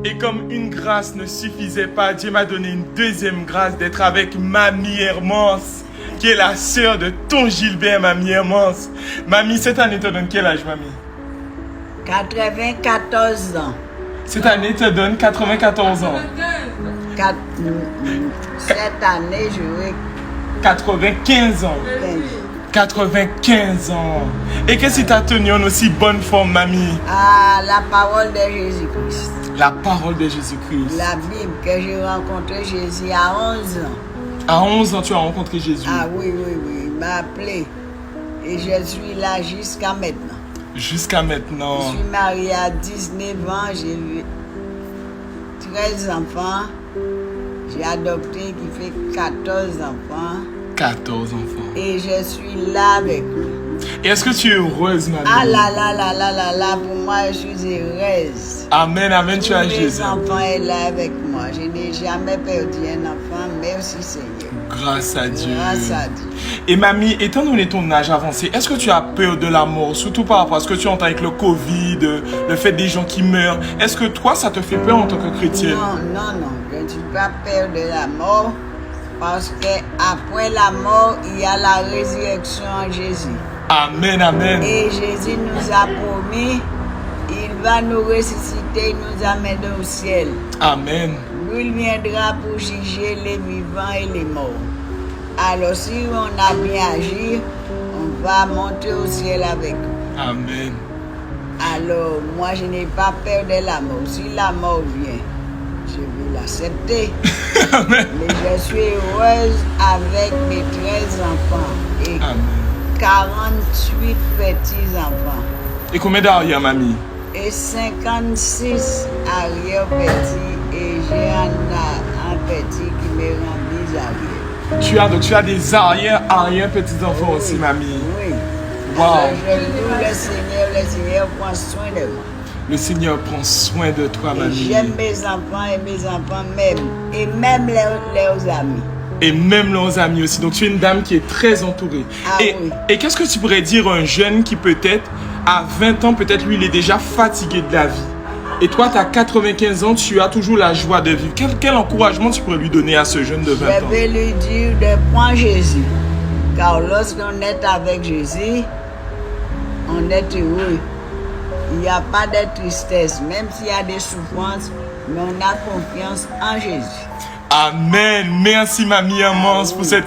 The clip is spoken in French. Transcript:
Et comme une grâce ne suffisait pas, Dieu m'a donné une deuxième grâce d'être avec Mamie Hermance, qui est la sœur de ton Gilbert, Mamie Hermance. Mamie, cette année te donne quel âge, Mamie? 94 ans. Cette année te donne 94 ans. Cette année, j'aurai 95 ans. 95 ans. Et qu'est-ce qui t'a tenu en aussi bonne forme, Mamie? Ah, la parole de Jésus-Christ. La parole de Jésus-Christ. La Bible, que j'ai rencontré Jésus à 11 ans. À 11 ans, tu as rencontré Jésus. Ah oui, il m'a appelé. Et je suis là jusqu'à maintenant. Jusqu'à maintenant. Je suis mariée à 19 ans, j'ai eu 13 enfants. J'ai adopté qui fait 14 enfants. 14 enfants. Et je suis là avec lui. Et est-ce que tu es heureuse, Mamie? Ah là, pour moi, je suis heureuse. Amen, amen, tu as Jésus. Mes enfants sont là avec moi. Je n'ai jamais perdu un enfant. Merci Seigneur. Grâce à Dieu. Grâce à Dieu. Et Mamie, étant donné ton âge avancé, est-ce que tu as peur de la mort? Surtout par rapport à ce que tu entends avec le Covid, le fait des gens qui meurent. Est-ce que toi, ça te fait peur en tant que chrétienne? Non. Je ne suis pas peur de la mort. Parce qu'après la mort, il y a la résurrection en Jésus. Amen, amen. Et Jésus nous a promis, il va nous ressusciter, nous amener au ciel. Amen. Lui, il viendra pour juger les vivants et les morts. Alors si on a bien agi, on va monter au ciel avec lui. Amen. Alors moi, je n'ai pas peur de la mort. Si la mort vient, je vais l'accepter. Amen. Mais je suis heureuse avec mes 13 enfants et Amen. 48 petits-enfants. Et combien d'arrière, Mamie? Et 56 arrière-petits et j'ai un petit qui me rend des arrières. Tu as des arrière petits-enfants aussi, Mamie. Oui. Wow. Alors, je loue le Seigneur prend soin de moi. Le Seigneur prend soin de toi, Mamie. J'aime mes enfants et mes enfants m'aiment. Et même leurs amis. Et même leurs amis aussi. Donc tu es une dame qui est très entourée. Ah, et oui. et qu'est-ce que tu pourrais dire à un jeune qui peut-être, à 20 ans, peut-être lui, il est déjà fatigué de la vie. Et toi, tu as 95 ans, tu as toujours la joie de vivre. Quel encouragement tu pourrais lui donner à ce jeune de 20 ans? Je vais lui dire de prendre Jésus. Car lorsqu'on est avec Jésus, on est heureux. Il n'y a pas de tristesse, même s'il y a des souffrances, mais on a confiance en Jésus. Amen. Merci, Mamie Hermance, pour cette